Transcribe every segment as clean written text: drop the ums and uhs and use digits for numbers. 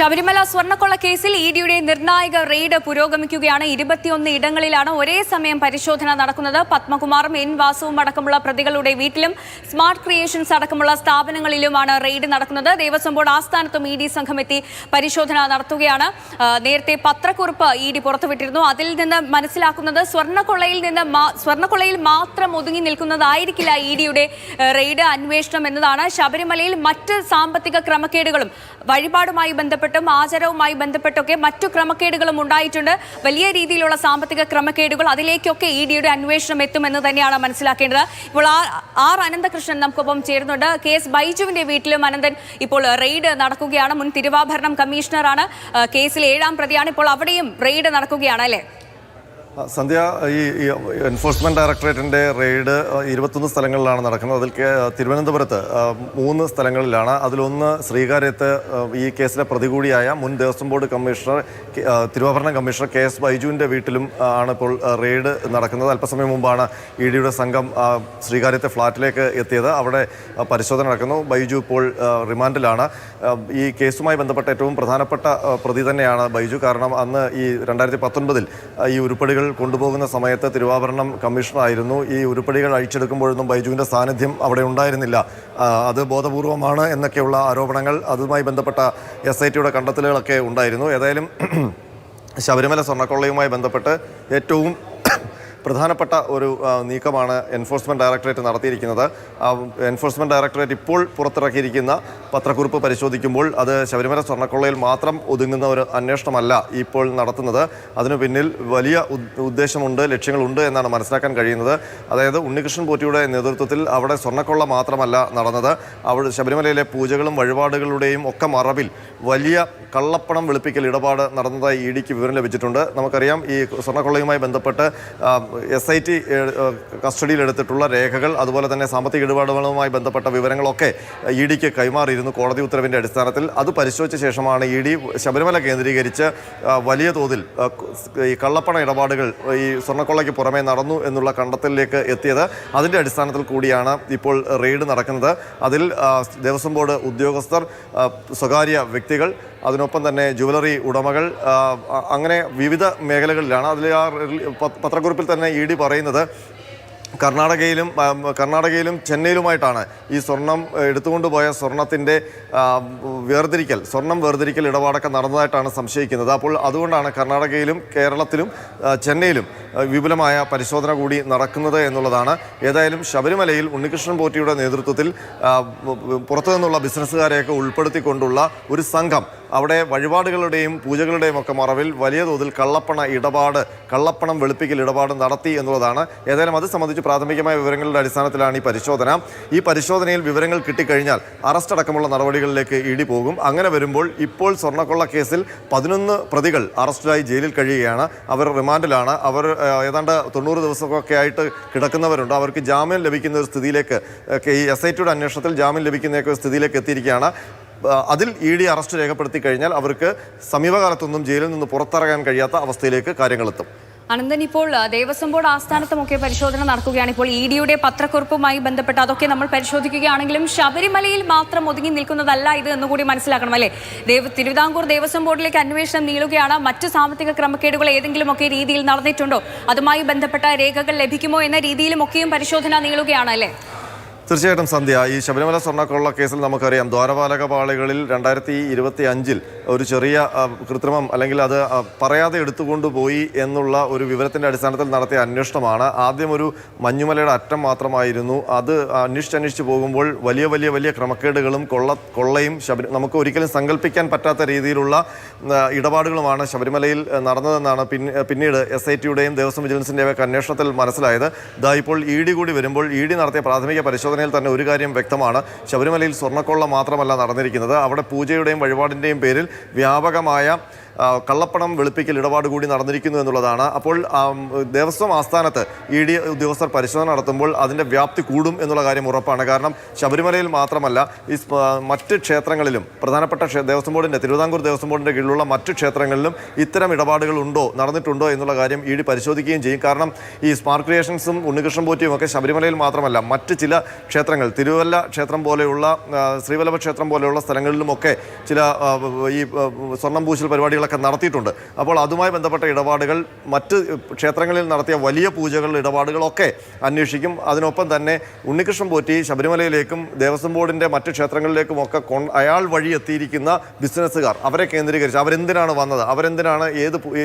ശബരിമല സ്വർണ്ണക്കൊള്ള കേസിൽ ഇഡിയുടെ നിർണായക റെയ്ഡ് പുരോഗമിക്കുകയാണ്. 21 ഇടങ്ങളിലാണ് ഒരേ സമയം പരിശോധന നടക്കുന്നത്. പത്മകുമാറും എൻ വാസുവും അടക്കമുള്ള പ്രതികളുടെ വീട്ടിലും സ്മാർട്ട് ക്രിയേഷൻസ് അടക്കമുള്ള സ്ഥാപനങ്ങളിലുമാണ് റെയ്ഡ് നടക്കുന്നത്. ദേവസ്വം ബോർഡ് ആസ്ഥാനത്തും ഇഡി സംഘം എത്തി പരിശോധന നടത്തുകയാണ്. നേരത്തെ പത്രക്കുറിപ്പ് ഇഡി പുറത്തുവിട്ടിരുന്നു. അതിൽ നിന്ന് മനസ്സിലാക്കുന്നത് സ്വർണ്ണക്കൊള്ളയിൽ മാത്രം ഒതുങ്ങി നിൽക്കുന്നതായിരിക്കില്ല ഇഡിയുടെ റെയ്ഡ് അന്വേഷണം എന്നതാണ്. ശബരിമലയിൽ മറ്റ് സാമ്പത്തിക ക്രമക്കേടുകളും വഴിപാടുമായി ബന്ധപ്പെട്ടും ആചാരവുമായി ബന്ധപ്പെട്ടൊക്കെ മറ്റു ക്രമക്കേടുകളും ഉണ്ടായിട്ടുണ്ട്. വലിയ രീതിയിലുള്ള സാമ്പത്തിക ക്രമക്കേടുകൾ, അതിലേക്കൊക്കെ ഇഡിയുടെ അന്വേഷണം എത്തുമെന്ന് തന്നെയാണ് മനസ്സിലാക്കേണ്ടത്. ഇപ്പോൾ അനന്തകൃഷ്ണൻ നമുക്കൊപ്പം ചേരുന്നുണ്ട്. KS ബൈജുവിന്റെ വീട്ടിലും അനന്തൻ ഇപ്പോൾ റെയ്ഡ് നടക്കുകയാണ്. മുൻ തിരുവാഭരണം കമ്മീഷണറാണ്, കേസിൽ 7ാം പ്രതിയാണ്. ഇപ്പോൾ അവിടെയും റെയ്ഡ് നടക്കുകയാണ് അല്ലേ? സന്ധ്യ, ഈ എൻഫോഴ്സ്മെന്റ് ഡയറക്ടറേറ്റിന്റെ റെയ്ഡ് 21 സ്ഥലങ്ങളിലാണ് നടക്കുന്നത്. അതിൽ തിരുവനന്തപുരത്ത് 3 സ്ഥലങ്ങളിലാണ്. അതിലൊന്ന് ശ്രീകാര്യത്ത് ഈ കേസിലെ പ്രതി കൂടിയായ മുൻ Devaswom board commissioner, Thiruvabharanam commissioner KS ബൈജുവിൻ്റെ വീട്ടിലും ആണ് ഇപ്പോൾ റെയ്ഡ് നടക്കുന്നത്. അല്പസമയം മുമ്പാണ് ഇഡിയുടെ സംഘം ശ്രീകാര്യത്തെ ഫ്ളാറ്റിലേക്ക് എത്തിയത്. അവിടെ പരിശോധന നടക്കുന്നു. ബൈജു ഇപ്പോൾ റിമാൻഡിലാണ്. ഈ കേസുമായി ബന്ധപ്പെട്ട ഏറ്റവും പ്രധാനപ്പെട്ട പ്രതി തന്നെയാണ് ബൈജു. കാരണം അന്ന് ഈ 2019 ഈ ഉരുപ്പടികൾ കൊണ്ടുപോകുന്ന സമയത്ത് തിരുവാഭരണം കമ്മീഷണറായിരുന്നു. ഈ ഉരുപ്പടികൾ അഴിച്ചെടുക്കുമ്പോഴൊന്നും ബൈജുവിൻ്റെ സാന്നിധ്യം അവിടെ ഉണ്ടായിരുന്നില്ല. അത് ബോധപൂർവമാണ് എന്നൊക്കെയുള്ള ആരോപണങ്ങൾ, അതുമായി ബന്ധപ്പെട്ട SITയുടെ കണ്ടെത്തലുകളൊക്കെ ഉണ്ടായിരുന്നു. ഏതായാലും ശബരിമല സ്വർണ്ണക്കൊള്ളയുമായി ബന്ധപ്പെട്ട് ഏറ്റവും പ്രധാനപ്പെട്ട ഒരു നീക്കമാണ് എൻഫോഴ്സ്മെൻറ്റ് ഡയറക്ടറേറ്റ് നടത്തിയിരിക്കുന്നത്. എൻഫോഴ്സ്മെൻറ്റ് ഡയറക്ടറേറ്റ് ഇപ്പോൾ പുറത്തിറക്കിയിരിക്കുന്ന പത്രക്കുറിപ്പ് പരിശോധിക്കുമ്പോൾ അത് ശബരിമല സ്വർണ്ണക്കൊള്ളയിൽ മാത്രം ഒതുങ്ങുന്ന ഒരു അന്വേഷണമല്ല ഇപ്പോൾ നടത്തുന്നത്. അതിനു പിന്നിൽ വലിയ ഉദ്ദേശമുണ്ട്, ലക്ഷ്യങ്ങളുണ്ട് എന്നാണ് മനസ്സിലാക്കാൻ കഴിയുന്നത്. അതായത് ഉണ്ണികൃഷ്ണൻ പോറ്റിയുടെ നേതൃത്വത്തിൽ അവിടെ സ്വർണ്ണക്കൊള്ള മാത്രമല്ല നടന്നത്, അവിടെ ശബരിമലയിലെ പൂജകളും വഴിപാടുകളുടെയും ഒക്കെ മറവിൽ വലിയ കള്ളപ്പണം വെളുപ്പിക്കൽ ഇടപാട് നടന്നതായി ഇഡിക്ക് വിവരം ലഭിച്ചിട്ടുണ്ട്. നമുക്കറിയാം, ഈ സ്വർണ്ണക്കൊള്ളയുമായി ബന്ധപ്പെട്ട് SIT കസ്റ്റഡിയിലെടുത്തിട്ടുള്ള രേഖകൾ, അതുപോലെ തന്നെ സാമ്പത്തിക ഇടപാടുകളുമായി ബന്ധപ്പെട്ട വിവരങ്ങളൊക്കെ ഇഡിക്ക് കൈമാറിയിരുന്നു കോടതി ഉത്തരവിൻ്റെ അടിസ്ഥാനത്തിൽ. അത് പരിശോധിച്ച ശേഷമാണ് ഇഡി ശബരിമല കേന്ദ്രീകരിച്ച് വലിയ തോതിൽ ഈ കള്ളപ്പണ ഇടപാടുകൾ ഈ സ്വർണ്ണക്കൊള്ളയ്ക്ക് പുറമെ നടന്നു എന്നുള്ള കണ്ടെത്തലിലേക്ക് എത്തിയത്. അതിൻ്റെ അടിസ്ഥാനത്തിൽ കൂടിയാണ് ഇപ്പോൾ റെയ്ഡ് നടക്കുന്നത്. അതിൽ ദേവസ്വം ബോർഡ് ഉദ്യോഗസ്ഥർ, സ്വകാര്യ വ്യക്തികൾ, അതിനൊപ്പം തന്നെ ജുവലറി ഉടമകൾ, അങ്ങനെ വിവിധ മേഖലകളിലാണ്. അതിൽ ആ പത്രക്കുറിപ്പിൽ തന്നെ ഇഡി പറയുന്നത് കർണാടകയിലും ചെന്നൈയിലുമായിട്ടാണ് ഈ സ്വർണം എടുത്തുകൊണ്ടുപോയ സ്വർണത്തിൻ്റെ സ്വർണം വേർതിരിക്കൽ ഇടപാടൊക്കെ നടന്നതായിട്ടാണ് സംശയിക്കുന്നത്. അപ്പോൾ അതുകൊണ്ടാണ് കർണാടകയിലും കേരളത്തിലും ചെന്നൈയിലും വിപുലമായ പരിശോധന കൂടി നടക്കുന്നത് എന്നുള്ളതാണ്. ഏതായാലും ശബരിമലയിൽ ഉണ്ണികൃഷ്ണൻ പോറ്റിയുടെ നേതൃത്വത്തിൽ പുറത്തു നിന്നുള്ള ബിസിനസ്സുകാരെയൊക്കെ ഉൾപ്പെടുത്തിക്കൊണ്ടുള്ള ഒരു സംഘം അവിടെ വഴിപാടുകളുടെയും പൂജകളുടെയും ഒക്കെ മറവിൽ വലിയ തോതിൽ കള്ളപ്പണം വെളുപ്പിക്കൽ ഇടപാട് നടത്തി എന്നുള്ളതാണ്. ഏതായാലും അത് സംബന്ധിച്ച് പ്രാഥമികമായ വിവരങ്ങളുടെ അടിസ്ഥാനത്തിലാണ് ഈ പരിശോധന. ഈ പരിശോധനയിൽ വിവരങ്ങൾ കിട്ടിക്കഴിഞ്ഞാൽ അറസ്റ്റ് അടക്കമുള്ള നടപടികളിലേക്ക് ഇഡി പോകും. അങ്ങനെ വരുമ്പോൾ ഇപ്പോൾ സ്വർണ്ണക്കൊള്ള കേസിൽ 11 പ്രതികൾ അറസ്റ്റിലായി ജയിലിൽ കഴിയുകയാണ്. അവർ റിമാൻഡിലാണ്. അവർ ഏതാണ്ട് 90 ദിവസമൊക്കെ ആയിട്ട് കിടക്കുന്നവരുണ്ട്. അവർക്ക് ജാമ്യം ലഭിക്കുന്ന ഒരു സ്ഥിതിയിലേക്ക്, ഈ SITയുടെ അന്വേഷണത്തിൽ ജാമ്യം ലഭിക്കുന്ന ഒരു സ്ഥിതിയിലേക്ക് എത്തിയിരിക്കുകയാണ്. അതിൽ ഇഡി അറസ്റ്റ് രേഖപ്പെടുത്തി കഴിഞ്ഞാൽ അവർക്ക് സമീപകാലത്തൊന്നും ജയിലിൽ നിന്ന് പുറത്തിറങ്ങാൻ കഴിയാത്ത അവസ്ഥയിലേക്ക് കാര്യങ്ങളെത്തും. അനന്തൻ, ഇപ്പോൾ ദേവസ്വം ബോർഡ് ആസ്ഥാനത്തുമൊക്കെ പരിശോധന നടക്കുകയാണ്. ഇപ്പോൾ ഇഡിയുടെ പത്രക്കുറിപ്പുമായി ബന്ധപ്പെട്ട് അതൊക്കെ നമ്മൾ പരിശോധിക്കുകയാണെങ്കിലും ശബരിമലയിൽ മാത്രം ഒതുങ്ങി നിൽക്കുന്നതല്ല ഇത് എന്നുകൂടി മനസ്സിലാക്കണം അല്ലേ? തിരുവിതാംകൂർ ദേവസ്വം ബോർഡിലേക്ക് അന്വേഷണം നീളുകയാണ്. മറ്റ് സാമ്പത്തിക ക്രമക്കേടുകൾ ഏതെങ്കിലുമൊക്കെ രീതിയിൽ നടന്നിട്ടുണ്ടോ, അതുമായി ബന്ധപ്പെട്ട രേഖകൾ ലഭിക്കുമോ എന്ന രീതിയിലുമൊക്കെയും പരിശോധന നീളുകയാണ് അല്ലേ? തീർച്ചയായിട്ടും സന്ധ്യ, ഈ ശബരിമല സ്വർണ്ണക്കൊള്ള കേസിൽ നമുക്കറിയാം, ദ്വാരപാലക പാളികളിൽ 2025 ഒരു ചെറിയ കൃത്രിമം, അല്ലെങ്കിൽ അത് പറയാതെ എടുത്തുകൊണ്ടുപോയി എന്നുള്ള ഒരു വിവരത്തിൻ്റെ അടിസ്ഥാനത്തിൽ നടത്തിയ അന്വേഷണമാണ്. ആദ്യം ഒരു മഞ്ഞുമലയുടെ അറ്റം മാത്രമായിരുന്നു. അത് അന്വേഷിച്ച് പോകുമ്പോൾ വലിയ ക്രമക്കേടുകളും കൊള്ളയും നമുക്ക് ഒരിക്കലും സങ്കല്പിക്കാൻ പറ്റാത്ത രീതിയിലുള്ള ഇടപാടുകളുമാണ് ശബരിമലയിൽ നടന്നതെന്നാണ് പിന്നീട് SITയുടെയും ദേവസ്വം വിജിലൻസിൻ്റെയും ഒക്കെ അന്വേഷണത്തിൽ മനസ്സിലായത്. ഇപ്പോൾ ഇഡി കൂടി വരുമ്പോൾ ഇഡി നടത്തിയ പ്രാഥമിക പരിശോധന തന്നെ ഒരു കാര്യം വ്യക്തമാണ്. ശബരിമലയിൽ സ്വർണ്ണക്കൊള്ള മാത്രമല്ല നടന്നിരിക്കുന്നത്, അവിടെ പൂജയുടെയും വഴിപാടിൻ്റെയും പേരിൽ വ്യാപകമായ കള്ളപ്പണം വെളുപ്പിക്കൽ ഇടപാട് കൂടി നടന്നിരിക്കുന്നു എന്നുള്ളതാണ്. അപ്പോൾ ദേവസ്വം ആസ്ഥാനത്ത് ED ഉദ്യോഗസ്ഥർ പരിശോധന നടത്തുമ്പോൾ അതിൻ്റെ വ്യാപ്തി കൂടും എന്നുള്ള കാര്യം ഉറപ്പാണ്. കാരണം ശബരിമലയിൽ മാത്രമല്ല, ഈ മറ്റ് ക്ഷേത്രങ്ങളിലും പ്രധാനപ്പെട്ട ദേവസ്വം ബോർഡിൻ്റെ തിരുവിതാംകൂർ ദേവസ്വം ബോർഡിൻ്റെ കീഴിലുള്ള മറ്റ് ക്ഷേത്രങ്ങളിലും ഇത്തരം ഇടപാടുകൾ നടന്നിട്ടുണ്ടോ എന്നുള്ള കാര്യം ED പരിശോധിക്കുകയും ചെയ്യും. കാരണം ഈ സ്മാർട്ട് ക്രിയേഷൻസും ഉണ്ണികൃഷ്ണൻ പോറ്റിയും ഒക്കെ ശബരിമലയിൽ മാത്രമല്ല, മറ്റ് ചില ക്ഷേത്രങ്ങൾ, തിരുവല്ല ക്ഷേത്രം പോലെയുള്ള, ശ്രീവല്ലഭ ക്ഷേത്രം പോലെയുള്ള സ്ഥലങ്ങളിലുമൊക്കെ ചില ഈ സ്വർണ്ണം പൂശൽ പരിപാടികളൊക്കെ നടത്തിയിട്ടുണ്ട്. അപ്പോൾ അതുമായി ബന്ധപ്പെട്ട ഇടപാടുകൾ, മറ്റ് ക്ഷേത്രങ്ങളിൽ നടത്തിയ വലിയ പൂജകളുടെ ഇടപാടുകളൊക്കെ അന്വേഷിക്കും. അതിനൊപ്പം തന്നെ ഉണ്ണികൃഷ്ണൻ പോറ്റി ശബരിമലയിലേക്കും ദേവസ്വം ബോർഡിൻ്റെ മറ്റ് ക്ഷേത്രങ്ങളിലേക്കും ഒക്കെ അയാൾ വഴി എത്തിയിരിക്കുന്ന ബിസിനസ്സുകാർ, അവരെ കേന്ദ്രീകരിച്ച് അവരെന്തിനാണ് വന്നത്, അവരെന്തിനാണ്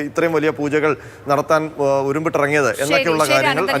ഇത്രയും വലിയ പൂജകൾ നടത്താൻ ഉരുമ്പിട്ടിറങ്ങിയത് എന്നൊക്കെയുള്ള കാര്യങ്ങൾ